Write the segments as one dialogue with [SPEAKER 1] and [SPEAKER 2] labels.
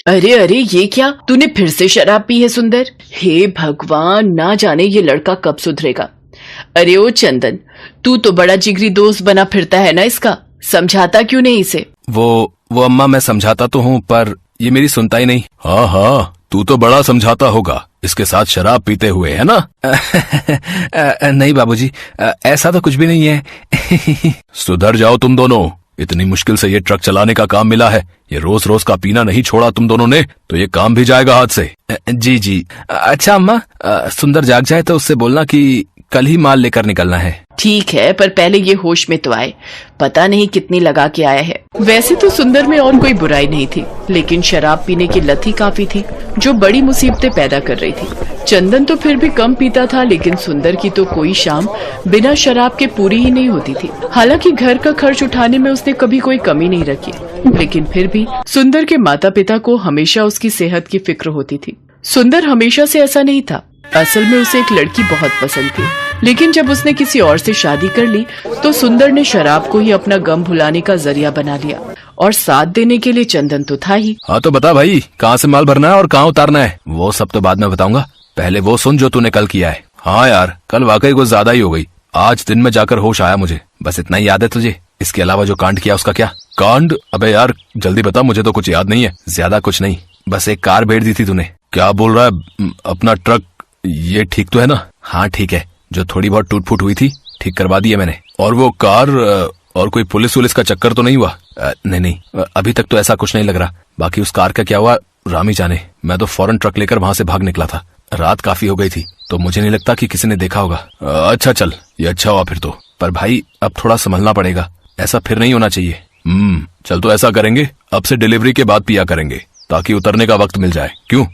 [SPEAKER 1] अरे अरे, ये क्या, तूने फिर से शराब पी है सुंदर? हे भगवान, ना जाने ये लड़का कब सुधरेगा। अरे ओ चंदन, तू तो बड़ा जिगरी दोस्त बना फिरता है ना इसका, समझाता क्यों नहीं इसे?
[SPEAKER 2] वो अम्मा, मैं समझाता तो हूँ पर ये मेरी सुनता ही नहीं। हाँ हाँ, तू तो बड़ा समझाता होगा इसके साथ शराब पीते हुए, है ना? नहीं बाबूजी, ऐसा तो कुछ भी नहीं है। सुधर जाओ तुम दोनों, इतनी मुश्किल से ये ट्रक चलाने का काम मिला है, ये रोज रोज का पीना नहीं छोड़ा तुम दोनों ने तो ये काम भी जाएगा हाथ से। जी जी। अच्छा अम्मा, सुंदर जाग जाए तो उससे बोलना कि कल ही माल लेकर निकलना है।
[SPEAKER 1] ठीक है, पर पहले ये होश में तो आए, पता नहीं कितनी लगा के आया है। वैसे तो सुंदर में और कोई बुराई नहीं थी, लेकिन शराब पीने की लत ही काफी थी जो बड़ी मुसीबतें पैदा कर रही थी। चंदन तो फिर भी कम पीता था, लेकिन सुंदर की तो कोई शाम बिना शराब के पूरी ही नहीं होती थी। हालांकि घर का खर्च उठाने में उसने कभी कोई कमी नहीं रखी, लेकिन फिर भी सुंदर के माता पिता को हमेशा उसकी सेहत की फिक्र होती थी। सुंदर हमेशा से ऐसा नहीं था। असल में उसे एक लड़की बहुत पसंद थी, लेकिन जब उसने किसी और से शादी कर ली तो सुंदर ने शराब को ही अपना गम भुलाने का जरिया बना लिया, और साथ देने के लिए चंदन तो था ही।
[SPEAKER 2] हाँ तो बता भाई, कहाँ से माल भरना है और कहाँ उतारना है? वो सब तो बाद में बताऊंगा, पहले वो सुन जो तूने कल किया है। हाँ यार, कल वाकई कुछ ज्यादा ही हो गई। आज दिन में जाकर होश आया मुझे, बस इतना ही याद है तुझे। इसके अलावा जो कांड किया उसका क्या? कांड? अबे यार जल्दी बता, मुझे तो कुछ याद नहीं है। ज्यादा कुछ नहीं, बस एक कार भेज दी थी तूने। क्या बोल रहा है? अपना ट्रक ये ठीक तो है ना? हाँ ठीक है, जो थोड़ी बहुत टूट फूट हुई थी ठीक करवा दी है मैंने। और वो कार, और कोई पुलिस वुलिस का चक्कर तो नहीं हुआ? नहीं, अभी तक तो ऐसा कुछ नहीं लग रहा। बाकी उस कार का क्या हुआ राम ही जाने। मैं तो फौरन ट्रक लेकर वहां से भाग निकला था। रात काफी हो गई थी तो मुझे नहीं लगता कि किसी ने देखा होगा। अच्छा चल, ये अच्छा हुआ फिर तो। पर भाई अब थोड़ा संभलना पड़ेगा, ऐसा फिर नहीं होना चाहिए। चल तो ऐसा करेंगे, अब से डिलीवरी के बाद पिया करेंगे ताकि उतरने का वक्त मिल जाए। क्यों?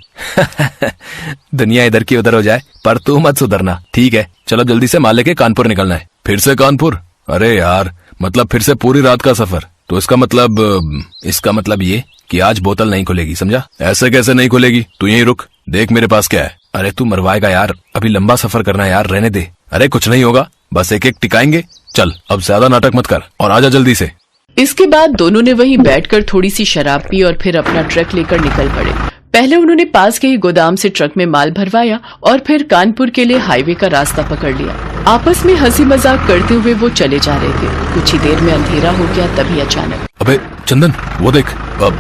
[SPEAKER 2] दुनिया इधर की उधर हो जाए, पर तू मत सुधरना, ठीक है? चलो जल्दी से माल लेके कानपुर निकलना है। फिर से कानपुर? अरे यार, मतलब फिर से पूरी रात का सफर? तो इसका मतलब ये कि आज बोतल नहीं खुलेगी, समझा? ऐसे कैसे नहीं खुलेगी? तू यहीं रुक, देख मेरे पास क्या है। अरे तू मरवाएगा यार, अभी लंबा सफर करना है यार, रहने दे। अरे कुछ नहीं होगा, बस एक एक टिकाएंगे। चल अब ज्यादा नाटक मत कर और आजा जल्दी से।
[SPEAKER 1] इसके बाद दोनों ने वहीं बैठकर थोड़ी सी शराब पी और फिर अपना ट्रक लेकर निकल पड़े। पहले उन्होंने पास के ही गोदाम से ट्रक में माल भरवाया और फिर कानपुर के लिए हाईवे का रास्ता पकड़ लिया। आपस में हंसी मजाक करते हुए वो चले जा रहे थे। कुछ ही देर में अंधेरा हो गया, तभी अचानक
[SPEAKER 2] अबे चंदन, वो देख,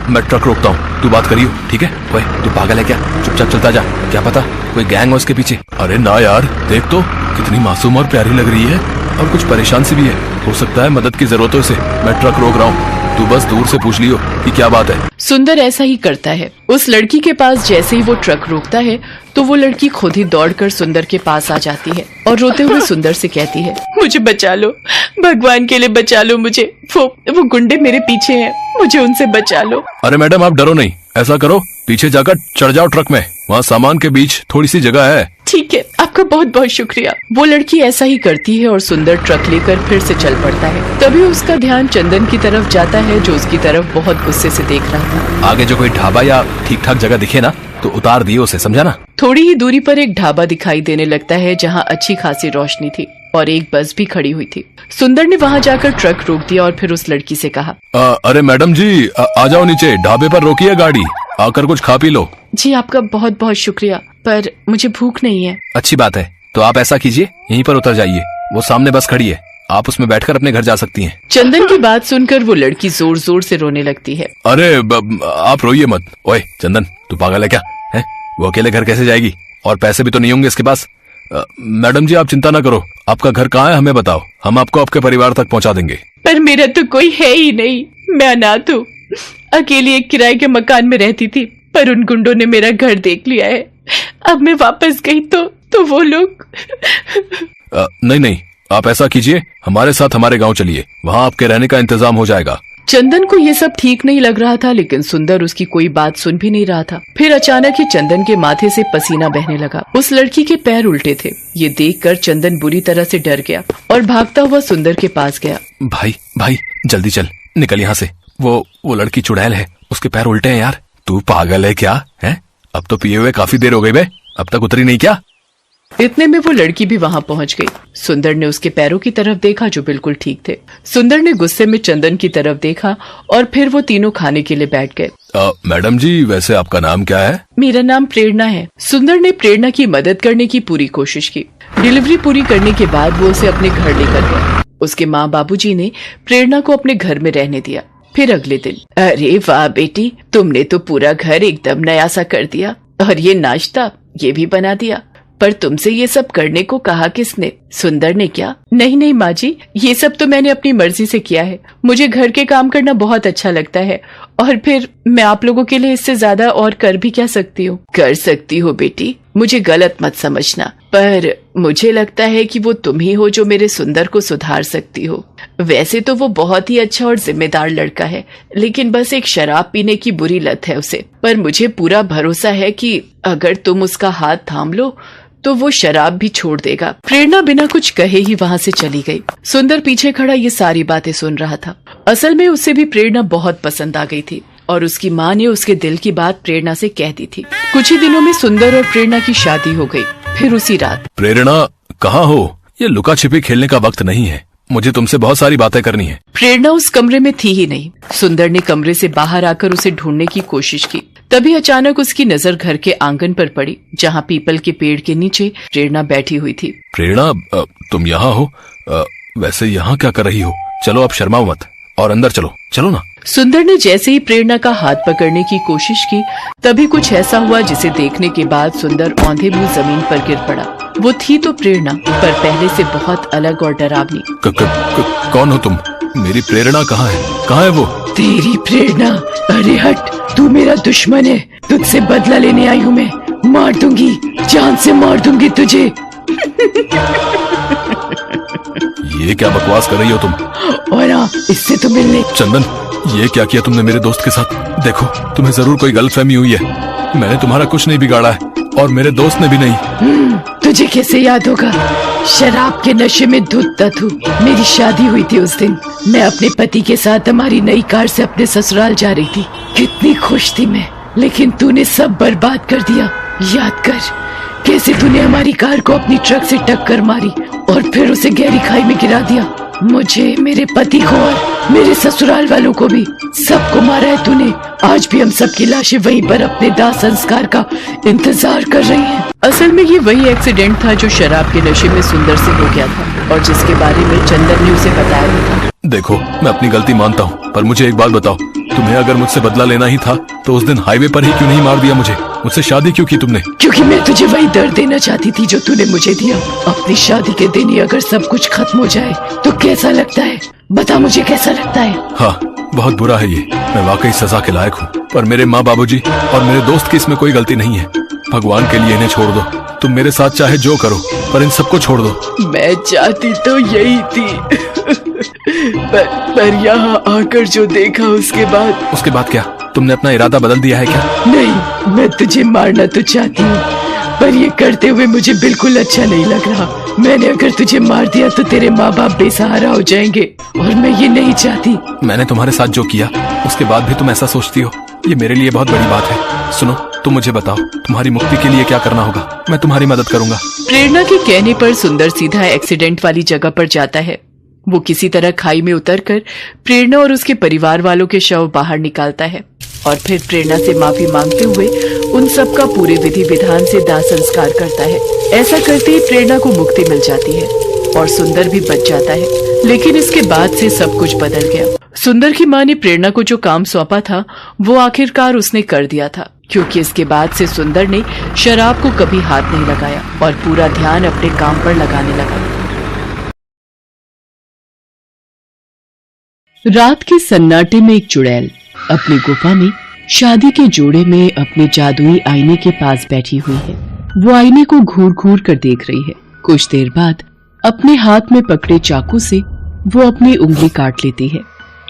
[SPEAKER 2] मैं ट्रक रोकता हूँ, तू बात करियो, ठीक है? ओए तू पागल है क्या? चुपचाप चलता जा, क्या पता कोई गैंग हो उसके पीछे। अरे ना यार, देख तो कितनी मासूम और प्यारी लग रही है, और कुछ परेशान सी भी है। हो सकता है मदद की जरूरत हो इसे। मैं ट्रक रोक रहा हूँ, तू बस दूर से पूछ लियो कि क्या बात है।
[SPEAKER 1] सुंदर ऐसा ही करता है। उस लड़की के पास जैसे ही वो ट्रक रोकता है तो वो लड़की खुद ही दौड़कर सुंदर के पास आ जाती है और रोते हुए सुंदर से कहती है, मुझे बचा लो, भगवान के लिए बचा लो मुझे, वो गुंडे मेरे पीछे हैं, मुझे उनसे बचा लो।
[SPEAKER 2] अरे मैडम आप डरो नहीं, ऐसा करो पीछे जाकर चढ़ जाओ ट्रक में, वहाँ सामान के बीच थोड़ी सी जगह है।
[SPEAKER 1] ठीक है, आपका बहुत बहुत शुक्रिया। वो लड़की ऐसा ही करती है और सुंदर ट्रक लेकर फिर से चल पड़ता है। तभी उसका ध्यान चंदन की तरफ जाता है, जो उसकी तरफ बहुत गुस्से से देख रहा था।
[SPEAKER 2] आगे जो कोई ढाबा या ठीक ठाक जगह दिखे ना तो उतार दिए उसे, समझा ना?
[SPEAKER 1] थोड़ी ही दूरी पर एक ढाबा दिखाई देने लगता है जहाँ अच्छी खासी रोशनी थी और एक बस भी खड़ी हुई थी। सुंदर ने वहाँ जाकर ट्रक रोक दिया और फिर उस लड़की से कहा,
[SPEAKER 2] अरे मैडम जी आ जाओ नीचे, ढाबे पर रोकिए गाड़ी, आकर कुछ खा पी लो।
[SPEAKER 1] जी आपका बहुत बहुत शुक्रिया, पर मुझे भूख नहीं है।
[SPEAKER 2] अच्छी बात है, तो आप ऐसा कीजिए, यहीं पर उतर जाइए, वो सामने बस खड़ी है, आप उसमें बैठकर अपने घर जा सकती हैं।
[SPEAKER 1] चंदन की बात सुनकर वो लड़की जोर जोर से रोने लगती है।
[SPEAKER 2] अरे आप रोइए मत। ओए चंदन, तू पागल है क्या? है वो अकेले घर कैसे जाएगी? और पैसे भी तो नहीं होंगे इसके पास। मैडम जी आप चिंता ना करो, आपका घर कहाँ है हमें बताओ, हम आपको आपके परिवार तक पहुँचा देंगे।
[SPEAKER 1] पर मेरा तो कोई है ही नहीं, मैं अनाथ हूँ, अकेली एक किराए के मकान में रहती थी, पर उन गुंडों ने मेरा घर देख लिया है। अब मैं वापस गई तो वो लोग
[SPEAKER 2] नहीं, आप ऐसा कीजिए, हमारे साथ हमारे गांव चलिए, वहाँ आपके रहने का इंतजाम हो जाएगा।
[SPEAKER 1] चंदन को ये सब ठीक नहीं लग रहा था, लेकिन सुंदर उसकी कोई बात सुन भी नहीं रहा था। फिर अचानक ही चंदन के माथे से पसीना बहने लगा। उस लड़की के पैर उल्टे थे। ये देखकर चंदन बुरी तरह से डर गया और भागता हुआ सुंदर के पास गया।
[SPEAKER 2] भाई जल्दी चल, निकल यहाँ से, वो लड़की चुड़ैल है, उसके पैर उल्टे हैं यार। तू पागल है क्या? है अब तो पिए हुए काफी देर हो गई बे, अब तक उतरी नहीं क्या?
[SPEAKER 1] इतने में वो लड़की भी वहाँ पहुँच गई। सुंदर ने उसके पैरों की तरफ देखा जो बिल्कुल ठीक थे। सुंदर ने गुस्से में चंदन की तरफ देखा और फिर वो तीनों खाने के लिए बैठ गए।
[SPEAKER 2] मैडम जी, वैसे आपका नाम क्या है?
[SPEAKER 1] मेरा नाम प्रेरणा है। सुंदर ने प्रेरणा की मदद करने की पूरी कोशिश की। डिलीवरी पूरी करने के बाद वो उसे अपने घर लेकर गया। उसके माँ बाबूजी ने प्रेरणा को अपने घर में रहने दिया। फिर अगले दिन, अरे वाह बेटी, तुमने तो पूरा घर एकदम नया सा कर दिया और ये नाश्ता ये भी बना दिया। पर तुमसे ये सब करने को कहा किसने? सुंदर ने क्या? नहीं माँ जी, ये सब तो मैंने अपनी मर्जी से किया है। मुझे घर के काम करना बहुत अच्छा लगता है और फिर मैं आप लोगों के लिए इससे ज्यादा और कर भी क्या सकती हूँ? कर सकती हो बेटी, मुझे गलत मत समझना, पर मुझे लगता है कि वो तुम ही हो जो मेरे सुंदर को सुधार सकती हो। वैसे तो वो बहुत ही अच्छा और जिम्मेदार लड़का है, लेकिन बस एक शराब पीने की बुरी लत है उसे। पर मुझे पूरा भरोसा है कि अगर तुम उसका हाथ थाम लो तो वो शराब भी छोड़ देगा। प्रेरणा बिना कुछ कहे ही वहाँ से चली गई। सुंदर पीछे खड़ा ये सारी बातें सुन रहा था। असल में उसे भी प्रेरणा बहुत पसंद आ गई थी और उसकी माँ ने उसके दिल की बात प्रेरणा से कह दी थी। कुछ ही दिनों में सुंदर और प्रेरणा की शादी हो गई। फिर उसी रात,
[SPEAKER 2] प्रेरणा कहाँ हो? ये लुका छिपी खेलने का वक्त नहीं है, मुझे तुमसे बहुत सारी बातें करनी है।
[SPEAKER 1] प्रेरणा उस कमरे में थी ही नहीं। सुंदर ने कमरे से बाहर आकर उसे ढूंढने की कोशिश की। तभी अचानक उसकी नजर घर के आंगन पर पड़ी, जहाँ पीपल के पेड़ के नीचे प्रेरणा बैठी हुई थी।
[SPEAKER 2] प्रेरणा, तुम यहाँ हो? वैसे यहाँ क्या कर रही हो? चलो अब शर्माओ मत और अंदर चलो ना।
[SPEAKER 1] सुंदर ने जैसे ही प्रेरणा का हाथ पकड़ने की कोशिश की, तभी कुछ ऐसा हुआ जिसे देखने के बाद सुंदर औंधे मुंह जमीन पर गिर पड़ा। वो थी तो प्रेरणा, पर पहले से बहुत अलग और डरावनी।
[SPEAKER 2] कौन हो तुम? मेरी प्रेरणा कहाँ है? कहाँ है वो?
[SPEAKER 1] तेरी प्रेरणा? अरे हट, तू मेरा दुश्मन है, तुझसे बदला लेने आई हूँ मैं। मार दूंगी, जान से मार दूंगी तुझे।
[SPEAKER 2] ये क्या बकवास कर रही हो तुम?
[SPEAKER 1] और हाँ, इससे तो मिलने।
[SPEAKER 2] चंदन, ये क्या किया तुमने मेरे दोस्त के साथ? देखो, तुम्हें जरूर कोई गलतफहमी हुई है। मैंने तुम्हारा कुछ नहीं बिगाड़ा है और मेरे दोस्त ने भी नहीं।
[SPEAKER 1] तुझे कैसे याद होगा? शराब के नशे में धुतता तू। मेरी शादी हुई थी उस दिन। मैं अपने पति के साथ हमारी नई कार से अपने ससुराल जा रही थी। कितनी खुश थी मैं, लेकिन तूने सब बर्बाद कर दिया। याद कर कैसे तूने हमारी कार को अपनी ट्रक से टक्कर मारी और फिर उसे गहरी खाई में गिरा दिया। मुझे, मेरे पति को और मेरे ससुराल वालों को भी, सबको मारा है तूने। आज भी हम सबकी लाशें वहीं पर अपने दाह संस्कार का इंतजार कर रही हैं। असल में ये वही एक्सीडेंट था जो शराब के नशे में सुंदर से हो गया था और जिसके बारे में चंदन ने उसे बताया था।
[SPEAKER 2] देखो, मैं अपनी गलती मानता हूँ, पर मुझे एक बात बताओ, तुम्हें अगर मुझसे बदला लेना ही था तो उस दिन हाईवे पर ही क्यों नहीं मार दिया मुझे? मुझसे शादी क्यों की तुमने?
[SPEAKER 1] क्योंकि मैं तुझे वही दर्द देना चाहती थी जो तूने मुझे दिया। अपनी शादी के दिन ही अगर सब कुछ खत्म हो जाए तो कैसा लगता है? बता मुझे, कैसा लगता है?
[SPEAKER 2] हाँ, बहुत बुरा है ये। मैं वाकई सजा के लायक हूँ, पर मेरे माँ बाबूजी और मेरे दोस्त की इसमें कोई गलती नहीं है। भगवान के लिए इन्हें छोड़ दो। तुम मेरे साथ चाहे जो करो, पर इन सबको छोड़ दो।
[SPEAKER 1] मैं चाहती तो यही थी पर यहाँ आकर जो देखा उसके बाद
[SPEAKER 2] क्या? तुमने अपना इरादा बदल दिया है क्या?
[SPEAKER 1] नहीं, मैं तुझे मारना तो चाहती हूँ, पर ये करते हुए मुझे बिल्कुल अच्छा नहीं लग रहा। मैंने अगर तुझे मार दिया तो तेरे माँ बाप बेसहारा हो जाएंगे और मैं ये नहीं चाहती।
[SPEAKER 2] मैंने तुम्हारे साथ जो किया उसके बाद भी तुम ऐसा सोचती हो, ये मेरे लिए बहुत बड़ी बात है। सुनो, तुम मुझे बताओ, तुम्हारी मुक्ति के लिए क्या करना होगा? मैं तुम्हारी मदद करूंगा। प्रेरणा के कहने पर सुंदर सीधा एक्सीडेंट वाली जगह पर जाता है। वो किसी तरह खाई में उतरकर प्रेरणा और उसके परिवार वालों के शव बाहर निकालता है और फिर प्रेरणा से माफी मांगते हुए उन सब का पूरे विधि विधान से दाह संस्कार करता है। ऐसा करते ही प्रेरणा को मुक्ति मिल जाती है और सुंदर भी बच जाता है। लेकिन इसके बाद से सब कुछ बदल गया। सुंदर की माँ ने प्रेरणा को जो काम सौंपा था वो आखिरकार उसने कर दिया था, क्योंकि इसके बाद से सुंदर ने शराब को कभी हाथ नहीं लगाया और पूरा ध्यान अपने काम पर लगाने लगा। रात के सन्नाटे में एक चुड़ैल अपनी गुफा में शादी के जोड़े में अपने जादुई आईने के पास बैठी हुई है। वो आईने को घूर घूर कर देख रही है। कुछ देर बाद अपने हाथ में पकड़े चाकू से वो अपनी उंगली काट लेती है।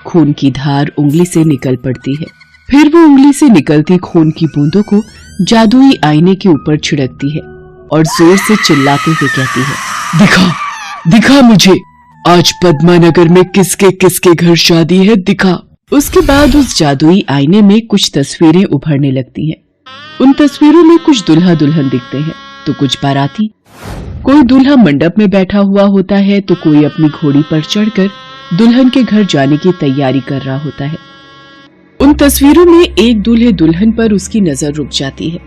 [SPEAKER 2] खून की धार उंगली से निकल पड़ती है। फिर वो उंगली से निकलती खून की बूंदों को जादुई आईने के ऊपर छिड़कती है और जोर से चिल्लाते हुए कहती है, दिखा, दिखा मुझे, आज पद्मानगर में किसके किसके घर शादी है, दिखा। उसके बाद उस जादुई आईने में कुछ तस्वीरें उभरने लगती हैं। उन तस्वीरों में कुछ दुल्हा दुल्हन दिखते हैं तो कुछ बाराती
[SPEAKER 1] कोई दूल्हा मंडप में बैठा हुआ होता है तो कोई अपनी घोड़ी पर चढ़कर दुल्हन के घर जाने की तैयारी कर रहा होता है। उन तस्वीरों में एक दूल्हे दुल्हन पर उसकी नजर रुक जाती है।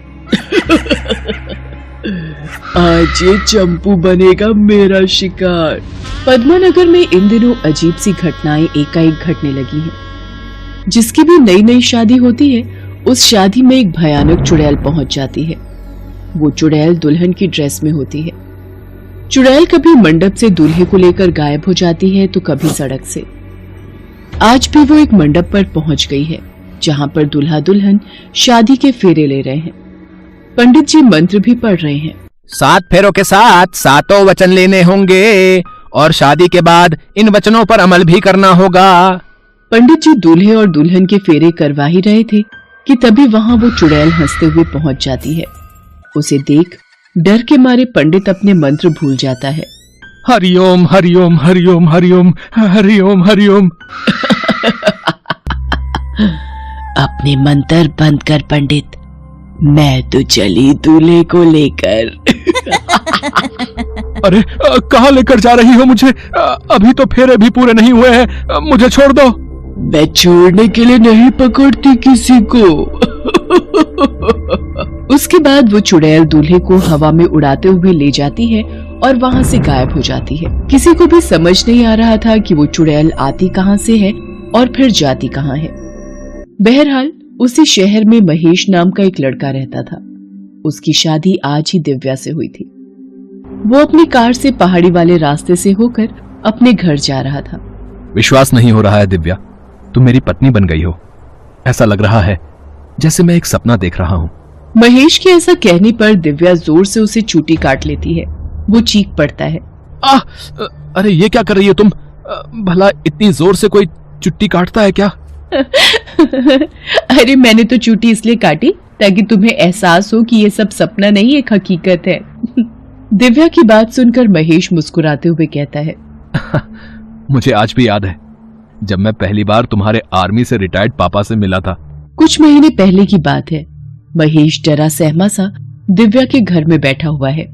[SPEAKER 1] आज ये चंपू बनेगा मेरा शिकार। पद्मानगर में इन दिनों अजीब सी घटनाएं एकाएक घटने लगी हैं। जिसकी भी नई नई शादी होती है, उस शादी में एक भयानक चुड़ैल पहुंच जाती है। वो चुड़ैल दुल्हन की ड्रेस में होती है। चुड़ैल कभी मंडप से दूल्हे को लेकर गायब हो जाती है तो कभी सड़क से। आज भी वो एक मंडप पर पहुंच गई है, जहां पर दूल्हा दुल्हन शादी के फेरे ले रहे हैं। पंडित जी मंत्र भी पढ़ रहे हैं।
[SPEAKER 3] 7 फेरों के साथ 7 वचन लेने होंगे और शादी के बाद इन वचनों पर अमल भी करना होगा।
[SPEAKER 1] पंडित जी दूल्हे और दुल्हन के फेरे करवा ही रहे थे कि तभी वहां वो चुड़ैल हंसते हुए पहुंच जाती है। उसे देख डर के मारे पंडित अपने मंत्र भूल जाता है।
[SPEAKER 3] हरिओम हरिओम हरिओम हरिओम हरिओम हरिओम।
[SPEAKER 1] अपने मंत्र बंद कर पंडित, मैं तो चली दूल्हे को लेकर।
[SPEAKER 3] अरे कहाँ लेकर जा रही हो मुझे? अभी तो फेरे भी पूरे नहीं हुए हैं, मुझे छोड़ दो।
[SPEAKER 1] मैं छोड़ने के लिए नहीं पकड़ती किसी को। उसके बाद वो चुड़ैल दूल्हे को हवा में उड़ाते हुए ले जाती है और वहाँ से गायब हो जाती है। किसी को भी समझ नहीं आ रहा था कि वो चुड़ैल आती कहाँ से है और फिर जाती कहाँ है। बहरहाल उसी शहर में महेश नाम का एक लड़का रहता था। उसकी शादी आज ही दिव्या से हुई थी। वो अपनी कार से पहाड़ी वाले रास्ते से होकर अपने घर जा रहा था।
[SPEAKER 2] विश्वास नहीं हो रहा है दिव्या, तुम मेरी पत्नी बन गई हो। ऐसा लग रहा है जैसे मैं एक सपना देख रहा हूँ।
[SPEAKER 1] महेश के ऐसा कहने पर दिव्या जोर से उसे चूटी काट लेती है। वो चीख पड़ता है।
[SPEAKER 2] अरे ये क्या कर रही हो तुम? भला इतनी जोर से कोई चुट्टी काटता है क्या?
[SPEAKER 1] अरे मैंने तो चूटी इसलिए काटी ताकि तुम्हें एहसास हो कि ये सब सपना नहीं, एक हकीकत है। दिव्या की बात सुनकर महेश मुस्कुराते हुए कहता है।
[SPEAKER 2] मुझे आज भी याद है जब मैं पहली बार तुम्हारे आर्मी से रिटायर्ड पापा से मिला था।
[SPEAKER 1] कुछ महीने पहले की बात है। महेश डरा सहमा सा दिव्या के घर में बैठा हुआ है।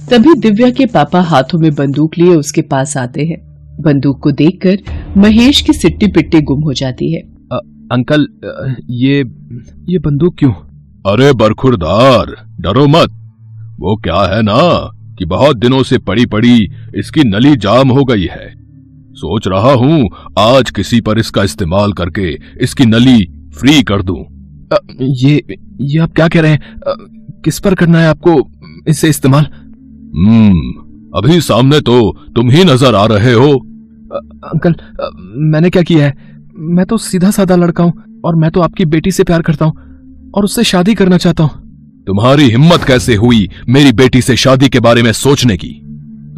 [SPEAKER 1] तभी दिव्या के पापा हाथों में बंदूक लिए उसके पास आते हैं। बंदूक को देखकर महेश की सिट्टी पिट्टी गुम हो जाती है।
[SPEAKER 2] अंकल ये बंदूक क्यों?
[SPEAKER 4] अरे बरखुरदार, डरो मत। वो क्या है ना कि बहुत दिनों से पड़ी पड़ी इसकी नली जाम हो गई है। सोच रहा हूँ आज किसी पर इसका इस्तेमाल करके इसकी नली फ्री कर दूं।
[SPEAKER 2] ये आप क्या कह रहे हैं? किस पर करना है आपको इससे इस्तेमाल?
[SPEAKER 4] अभी सामने तो तुम ही नजर आ रहे हो।
[SPEAKER 2] अंकल मैंने क्या किया है? मैं तो सीधा साधा लड़का हूँ और मैं तो आपकी बेटी से प्यार करता हूँ और उससे शादी करना चाहता हूँ।
[SPEAKER 4] तुम्हारी हिम्मत कैसे हुई मेरी बेटी से शादी के बारे में सोचने की?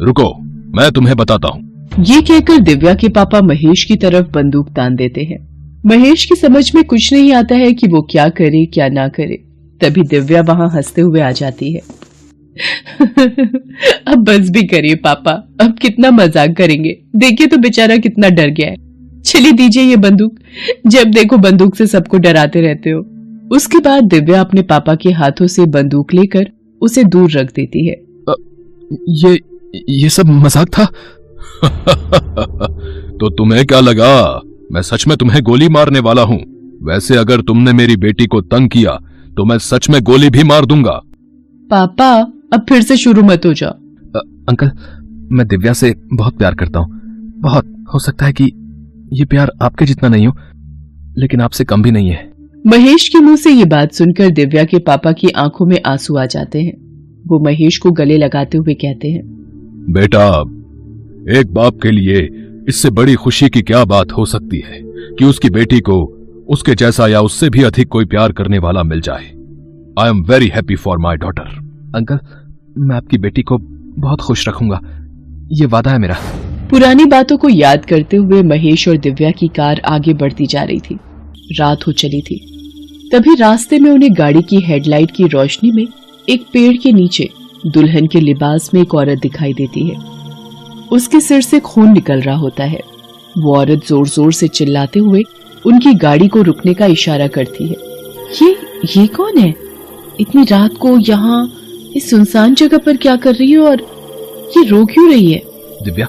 [SPEAKER 4] रुको, मैं तुम्हें बताता हूँ।
[SPEAKER 1] ये कहकर दिव्या के पापा महेश की तरफ बंदूक तान देते हैं। महेश की समझ में कुछ नहीं आता है कि वो क्या करे क्या ना करे। तभी दिव्या वहाँ हंसते हुए आ जाती है। अब बस भी करिए पापा, अब कितना मजाक करेंगे। देखिए तो बेचारा कितना डर गया है। चलिए दीजिए ये बंदूक, जब देखो बंदूक से सबको डराते रहते हो। उसके बाद दिव्या अपने पापा के हाथों से बंदूक लेकर उसे दूर रख देती है।
[SPEAKER 2] ये सब मजाक था?
[SPEAKER 4] तो तुम्हें क्या लगा मैं सच में तुम्हें गोली मारने वाला हूँ? वैसे अगर तुमने मेरी बेटी को तंग किया तो मैं सच में गोली भी मार दूंगा।
[SPEAKER 1] पापा अब फिर से शुरू मत हो जाओ।
[SPEAKER 2] अंकल मैं दिव्या से बहुत प्यार करता हूँ। बहुत हो सकता है कि ये प्यार आपके जितना नहीं हो, लेकिन आपसे कम भी नहीं है।
[SPEAKER 1] महेश के मुंह से ये बात सुनकर दिव्या के पापा की आंखों में आंसू आ जाते हैं। वो महेश को गले लगाते हुए कहते हैं,
[SPEAKER 4] बेटा, एक बाप के लिए इससे बड़ी खुशी की क्या बात हो सकती है कि उसकी बेटी को उसके जैसा या उससे भी अधिक कोई प्यार करने वाला मिल जाए। I am very happy for my daughter.
[SPEAKER 2] Uncle मैं आपकी बेटी को बहुत खुश रखूंगा, ये वादा है मेरा।
[SPEAKER 1] पुरानी बातों को याद करते हुए महेश और दिव्या की कार आगे बढ़ती जा रही थी। रात हो चली थी। तभी रास्ते में उन्हें गाड़ी की हेडलाइट की रोशनी में एक पेड़ के नीचे दुल्हन के लिबास में एक औरत दिखाई देती है। उसके सिर से खून निकल रहा होता है। वो औरत जोर जोर से चिल्लाते हुए उनकी गाड़ी को रुकने का इशारा करती है। ये कौन है? इतनी रात को यहाँ इस सुनसान जगह पर क्या कर रही हो और ये रो क्यों रही है?
[SPEAKER 3] दिव्या,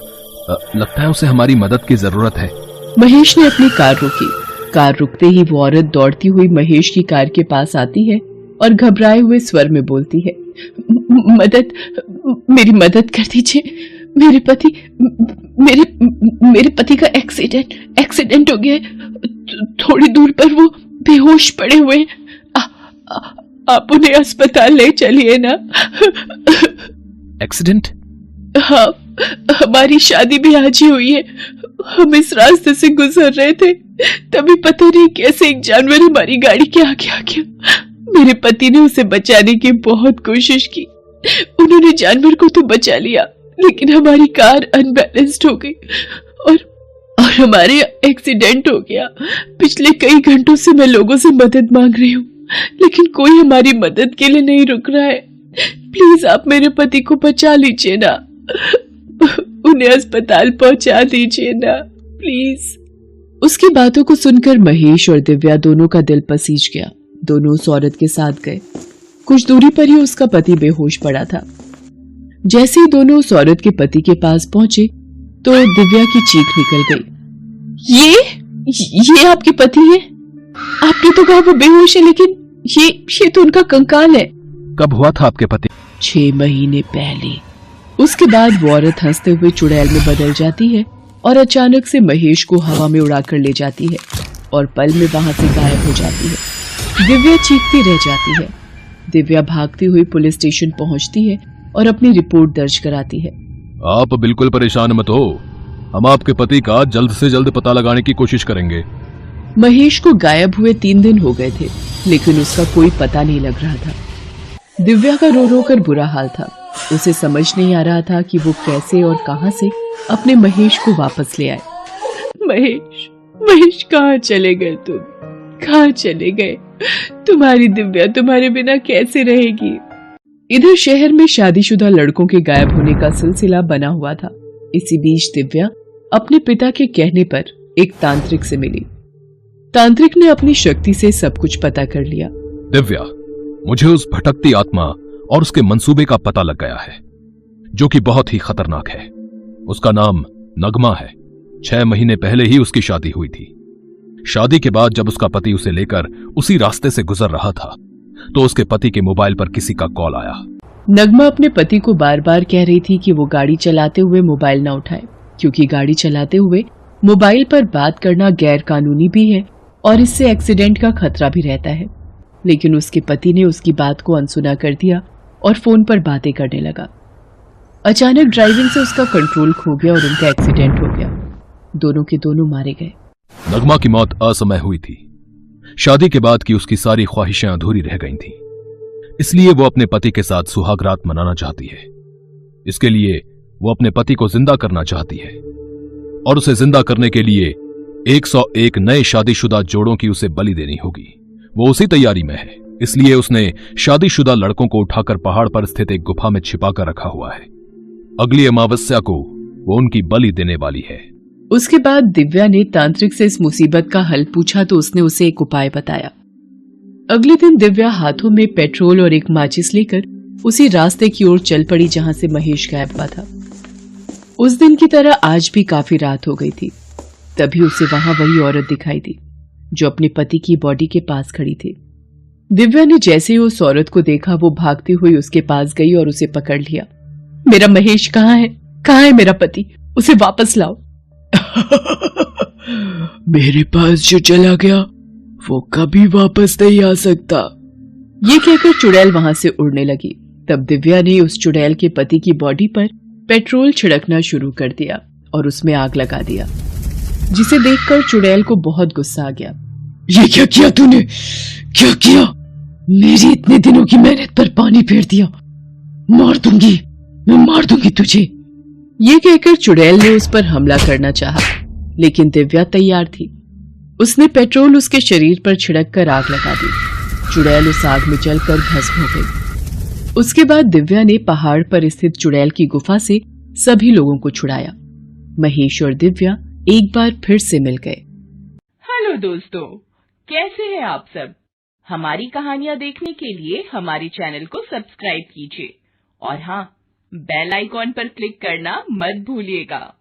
[SPEAKER 3] लगता है उसे हमारी मदद की जरूरत है।
[SPEAKER 1] महेश ने अपनी कार रोकी। कार रुकते ही वो औरत दौड़ती हुई महेश की कार के पास आती है और घबराए हुए स्वर में बोलती है, मदद, मेरी मदद कर दीजिए। मेरे पति का एक्सीडेंट हो गया है। थोड़ी दूर पर वो बेहोश पड़े हुए हैं। आप उन्हें अस्पताल ले चलिए ना।
[SPEAKER 3] एक्सीडेंट?
[SPEAKER 1] हाँ, हमारी शादी भी आज ही हुई है। हम इस रास्ते से गुजर रहे थे, तभी पता नहीं कैसे एक जानवर हमारी गाड़ी के आगे आ गया। मेरे पति ने उसे बचाने की बहुत कोशिश की। उन्होंने जानवर को तो बचा लिया, लेकिन हमारी कार अनबैलेंस्ड हो गई और हमारे एक्सीडेंट हो गया। पिछले कई घंटों से मैं लोगों से मदद मांग रही हूँ, लेकिन कोई हमारी मदद के लिए नहीं रुक रहा है। प्लीज आप मेरे पति को बचा लीजिए ना, उन्हें अस्पताल पहुंचा दीजिए ना, प्लीज। उसकी बातों को सुनकर महेश और दिव्या दोनों का दिल पसीज गया। दोनों उस औरत के साथ गए। कुछ दूरी पर ही उसका पति बेहोश पड़ा था। जैसे ही दोनों उस औरत के पति के पास पहुंचे तो दिव्या की चीख निकल गई। ये आपके पति हैं? आपने तो कहा वो बेहोश है, लेकिन ये तो उनका कंकाल है।
[SPEAKER 3] कब हुआ था आपके पति?
[SPEAKER 1] 6 महीने पहले। उसके बाद वो औरत हंसते हुए चुड़ैल में बदल जाती है और अचानक से महेश को हवा में उड़ाकर ले जाती है और पल में वहां से गायब हो जाती है। दिव्या चीखती रह जाती है। दिव्या भागती हुई पुलिस स्टेशन पहुंचती है और अपनी रिपोर्ट दर्ज कराती है।
[SPEAKER 4] आप बिल्कुल परेशान मत हो, हम आपके पति का जल्द से जल्द पता लगाने की कोशिश करेंगे।
[SPEAKER 1] महेश को गायब हुए 3 दिन हो गए थे, लेकिन उसका कोई पता नहीं लग रहा था। दिव्या का रो रो कर बुरा हाल था। उसे समझ नहीं आ रहा था कि वो कैसे और कहां से अपने महेश को वापस ले आए। महेश कहाँ चले गए तुम? कहाँ चले गए? तुम्हारी दिव्या तुम्हारे बिना कैसे रहेगी? इधर शहर में शादीशुदा लड़कों के गायब होने का सिलसिला बना हुआ था। इसी बीच दिव्या अपने पिता के कहने पर एक तांत्रिक से मिली। तांत्रिक ने अपनी शक्ति से सब कुछ पता कर लिया।
[SPEAKER 4] दिव्या, मुझे उस भटकती आत्मा और उसके मंसूबे का पता लग गया है, जो कि बहुत ही खतरनाक है। उसका नाम नगमा है। 6 महीने पहले ही उसकी शादी हुई थी। शादी के बाद जब उसका पति उसे लेकर उसी रास्ते से गुजर रहा था, तो उसके पति के मोबाइल पर किसी का कॉल आया।
[SPEAKER 1] नगमा अपने पति को बार बार कह रही थी कि वो गाड़ी चलाते हुए मोबाइल न उठाए, क्योंकि गाड़ी चलाते हुए मोबाइल पर बात करना गैर कानूनी भी है और इससे एक्सीडेंट का खतरा भी रहता है। लेकिन उसके पति ने उसकी बात को अनसुना कर दिया और फोन पर बातें करने लगा। अचानक ड्राइविंग से उसका कंट्रोल खो गया और उनका एक्सीडेंट हो गया। दोनों के दोनों मारे गए।
[SPEAKER 4] नगमा की मौत असमय हुई थी। शादी के बाद की उसकी सारी ख्वाहिशें अधूरी रह गई थीं। इसलिए वो अपने पति के साथ सुहागरात मनाना चाहती है। इसके लिए वो अपने पति को जिंदा करना चाहती है और उसे जिंदा करने के लिए 101 नए शादीशुदा जोड़ों की उसे बलि देनी होगी। वो उसी तैयारी में है, इसलिए उसने शादीशुदा लड़कों को उठाकर पहाड़ पर स्थित एक गुफा में छिपाकर रखा हुआ है। अगली अमावस्या को वो उनकी बलि देने वाली है।
[SPEAKER 1] उसके बाद दिव्या ने तांत्रिक से इस मुसीबत का हल पूछा तो उसने उसे एक उपाय बताया। अगले दिन दिव्या हाथों में पेट्रोल और एक माचिस लेकर उसी रास्ते की ओर चल पड़ी जहां से महेश गायब हुआ था। उस दिन की तरह आज भी काफी रात हो गई थी। तभी उसे वहां वही औरत दिखाई दी जो अपने पति की बॉडी के पास खड़ी थी। दिव्या ने जैसे ही उस औरत को देखा, वो भागती हुई उसके पास गई और उसे पकड़ लिया। मेरा महेश कहाँ है? कहाँ है मेरा पति? उसे वापस लाओ।
[SPEAKER 5] मेरे पास जो चला गया वो कभी वापस नहीं आ सकता।
[SPEAKER 1] ये कहकर चुड़ैल वहां से उड़ने लगी। तब दिव्या ने उस चुड़ैल के पति की बॉडी पर पेट्रोल छिड़कना शुरू कर दिया और उसमें आग लगा दिया, जिसे देखकर चुड़ैल को बहुत गुस्सा आ गया।
[SPEAKER 5] ये क्या किया तूने? क्या किया? मेरी इतने दिनों की मेहनत पर पानी फेर दिया। मार दूंगी, मैं मार दूंगी तुझे।
[SPEAKER 1] ये कहकर चुड़ैल ने उस पर हमला करना चाहा, लेकिन दिव्या तैयार थी। उसने पेट्रोल उसके शरीर पर छिड़क कर आग लगा दी। चुड़ैल उस आग में जलकर भस्म हो गई। उसके बाद दिव्या ने पहाड़ पर स्थित चुड़ैल की गुफा से सभी लोगों को छुड़ाया। महेश और दिव्या एक बार फिर से मिल गए।
[SPEAKER 6] हेलो दोस्तों, कैसे हैं आप सब? हमारी कहानियां देखने के लिए हमारे चैनल को सब्सक्राइब कीजिए और हाँ, बेल आइकॉन पर क्लिक करना मत भूलिएगा।